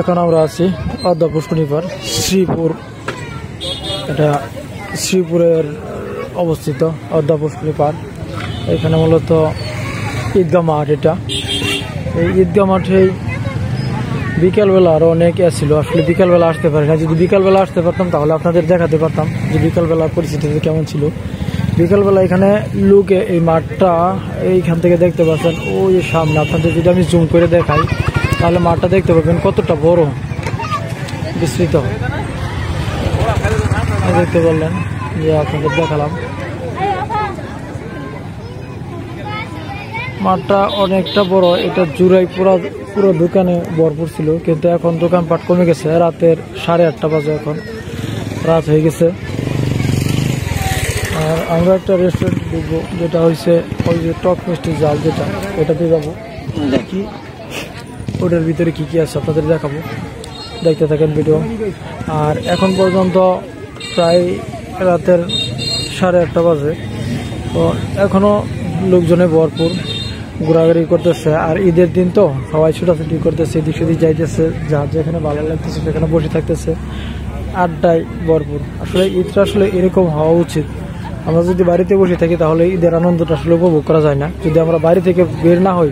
এখন আমরা আছি পদ্মা পুষ্করিণী পার শ্রীপুর। এটা শ্রীপুরের অবস্থিত পদ্মা পুষ্করিণী পার। এখানে মূলত ঈদগাহ মাঠ। এটা এই ঈদগাহ মাঠেই বিকালবেলা আরও অনেক ছিল। আসলে বিকালবেলা আসতে পারি না। যদি বিকালবেলা আসতে পারতাম তাহলে আপনাদের দেখাতে পারতাম যে বিকালবেলার পরিস্থিতি কেমন ছিল। বিকালবেলা এখানে লোকে এই মাঠটা এইখান থেকে দেখতে পাচ্ছেন ওই সামনে। আপনাদের যদি আমি জুম করে দেখাই তাহলে মাঠটা দেখতে পাবেন কতটা বড় বিস্তৃত। দেখতে পারলেন যে আপনাদের দেখালাম মাঠটা অনেকটা বড়। এটা জুড়াই পুরো দোকানে ভরপুর ছিল, কিন্তু এখন দোকানপাট কমে গেছে। রাতের 8:30 বাজে, এখন রাত হয়ে গেছে। আর আমরা একটা রেস্টুরেন্ট ঢুকবো, যেটা হয়েছে ওই যে টক মিষ্টি জাল, যেটা ওটাতে যাবো। দেখি ওটার ভিতরে কি কি আছে আপনাদের দেখাবো, দেখতে থাকেন ভিডিও। আর এখন পর্যন্ত প্রায় রাতের 8:30 বাজে, তো এখনো লোকজনে ভরপুর ঘোরাঘুরি করতেছে। আর ঈদের দিন তো সবাই ছুটাছুটি করতেছে, এদিক সেদিক যাইতেছে, যার যেখানে ভালো লাগতেছে সেখানে বসে থাকতেছে, আড্ডায় ভরপুর। আসলে ঈদটা আসলে এরকম হওয়া উচিত। আমরা যদি বাড়িতে বসে থাকি তাহলে ঈদের আনন্দটা আসলে উপভোগ করা যায় না। যদি আমরা বাড়ি থেকে বের না হই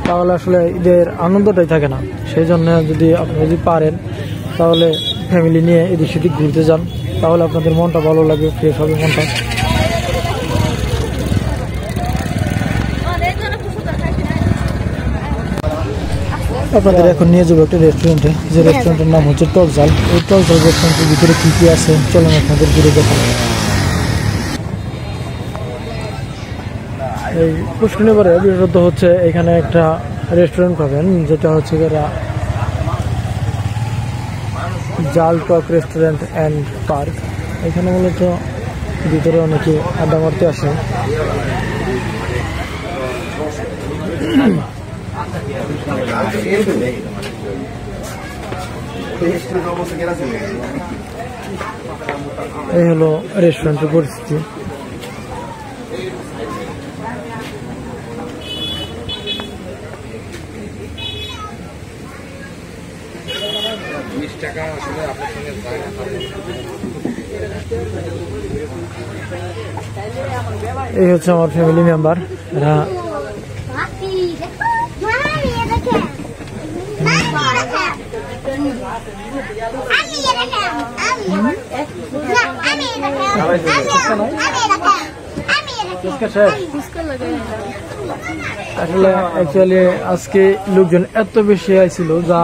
তাহলে আসলে ঈদের আনন্দটাই থাকে না। সেই জন্য যদি আপনারা যদি পারেন তাহলে ফ্যামিলি নিয়ে এদিক সেদিক ঘুরতে যান, তাহলে আপনাদের মনটা ভালো লাগবে, ফ্রেশ হবে মনটা। আপনাদের এখন নিয়ে যাবো একটা রেস্টুরেন্টে, যে রেস্টুরেন্টের নাম হচ্ছে টক জাল। এই টক জাল রেস্টুরেন্টের ভিতরে কি কি আছে চলেন আপনাদের ঘুরে দেখান। এই পুষ্করিণী পাড়ে বিশেষত হচ্ছে এখানে একটা রেস্টুরেন্ট পাবেন, যেটা হচ্ছে জাল টক রেস্টুরেন্ট অ্যান্ড পার্ক। এখানে মূলত ভিতরে অনেকে আড্ডা মারতে আসে। এই হলো রেস্টুরেন্টের পরিস্থিতি। এই হচ্ছে আমার ফ্যামিলি মেম্বার। এরা আসলে অ্যাকচুয়ালি আজকে লোকজন এত বেশি আইছিল, যা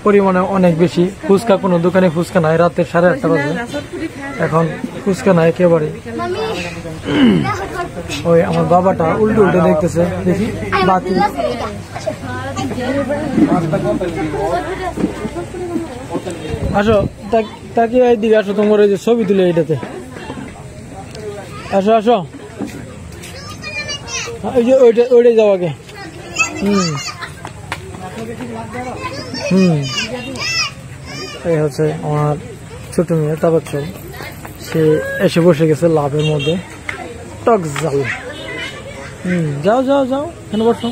পরিমাণে অনেক বেশি। ফুচকা কোনো দোকানে ফুচকা নাই, রাতের 8:30 বাজে, এখন ফুচকা নাই একেবারে। ওই আমার বাবাটা উল্টো উল্টো দেখতেছে, দেখি বাতি। আসো তাকে এইদিকে আসো, তোমার এই যে ছবি তুলে এইটাতে আসো আসো। এই যে ওইটাই যাও আগে। এই হচ্ছে আমার ছোট মেয়ে তাবাচ্চল, সে এসে বসে গেছে লাভের মধ্যে টক জাল। যাও যাও যাও, কেন বসো।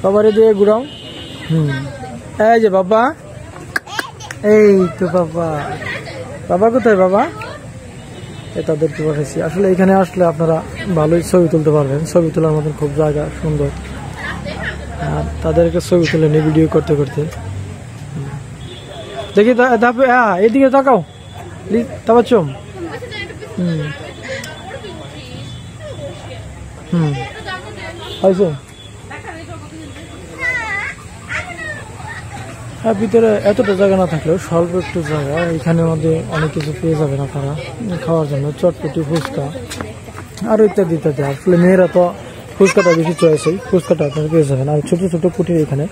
বাবারে দিয়ে ঘুরাও। এই যে বাবা, এই তো বাবা। বাবা কোথায় বাবা? তাদেরকে পাঠাইছি। আসলে এখানে আসলে আপনারা ভালোই ছবি তুলতে পারবেন। ছবি তোলার মতন খুব জায়গা সুন্দর। আর তাদেরকে ছবি তুলে নিয়ে ভিডিও করতে করতে দেখি এদিকে তাকাও তাবাচ্চম। হয়েছে। হ্যাঁ, ভিতরে এতটা জায়গা না থাকলেও স্বল্প একটু জায়গা, এখানের মধ্যে অনেক কিছু পেয়ে যাবেন আপনারা খাওয়ার জন্য। চটপটি, ফুচকা আরো ইত্যাদি ইত্যাদি। আসলে মেয়েরা তো ফুচকাটা বেশি চয়েছে, ফুচকাটা আপনারা পেয়ে যাবেন। আর ছোট ছোট কুটির এখানে,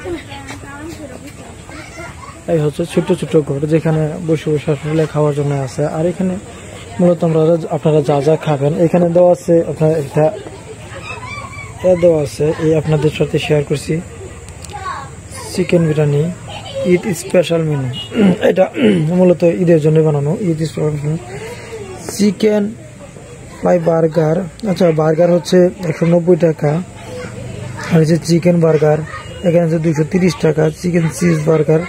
এই হচ্ছে ছোট ছোট ঘর, যেখানে বসে বসে আসলে খাওয়ার জন্য আছে। আর এখানে মূলত আপনারা যা যা খাবেন এখানে দেওয়া আছে। আপনার একটা দেওয়া আছে, এই আপনাদের সাথে শেয়ার করছি chicken biryani, Eid special menu. এটা মূলত ঈদের জন্য বানানো Eid special. Chicken fry burger, আচ্ছা বার্গার হচ্ছে 190 টাকা, আর হচ্ছে চিকেন বার্গার এখানে হচ্ছে 230 টাকা, চিকেন চিজ বার্গার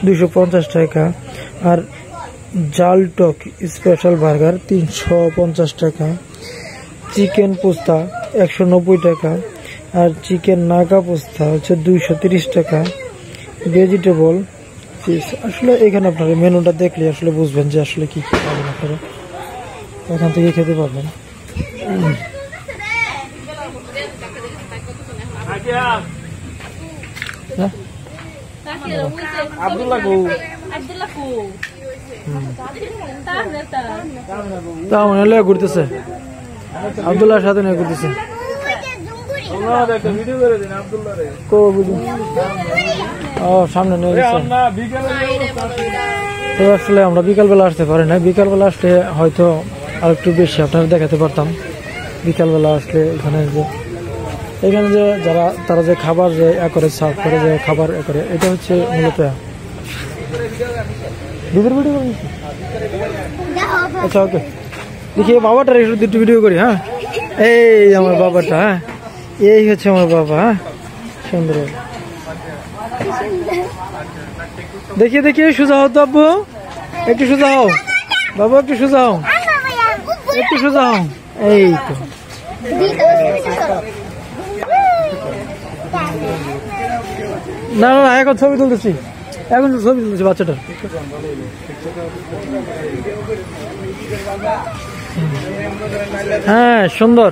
250 টাকা, আর জাল টক স্পেশাল বার্গার 350 টাকা, চিকেন পোস্তা 190 টাকা, আর চিকেন নাগা পোস্তা হচ্ছে 230 টাকা, ভেজিটেবল চিপস। আসলে এখানে আপনারা মেনুটা দেখলে আসলে বুঝবেন যে আসলে কি কি পাবেন, আপনারা এখান থেকে খেতে পারবেন। ঘুরতেছে আব্দুল্লাহর সাথে নিয়ে ঘুরতেছে। সামনে নিয়ে তো আসলে আমরা বিকালবেলা আসতে পারি না, বিকালবেলা আসলে হয়তো আর একটু বেশি আপনারা দেখাতে পারতাম। বিকালবেলা আসলে এখানে যে যারা তারা যে খাবার যে করে সার্ভ করে, যে খাবার করে, এটা হচ্ছে মূলত দুধের ভিডিও করি। আচ্ছা ওকে, দেখি বাবাটার একটু ভিডিও করি। হ্যাঁ, এই আমার বাবাটা, হ্যাঁ এই হচ্ছে আমার বাবা। হ্যাঁ সুন্দর, দেখি দেখি সোজা হও তো আব্বু, একটু সোজা হও বাবা, একটু সোজা হও, একটু সোজা হও। এই তো না না, এখন ছবি তুলতেছি, এখন ছবি তুলতেছি বাচ্চাটার। হ্যাঁ সুন্দর।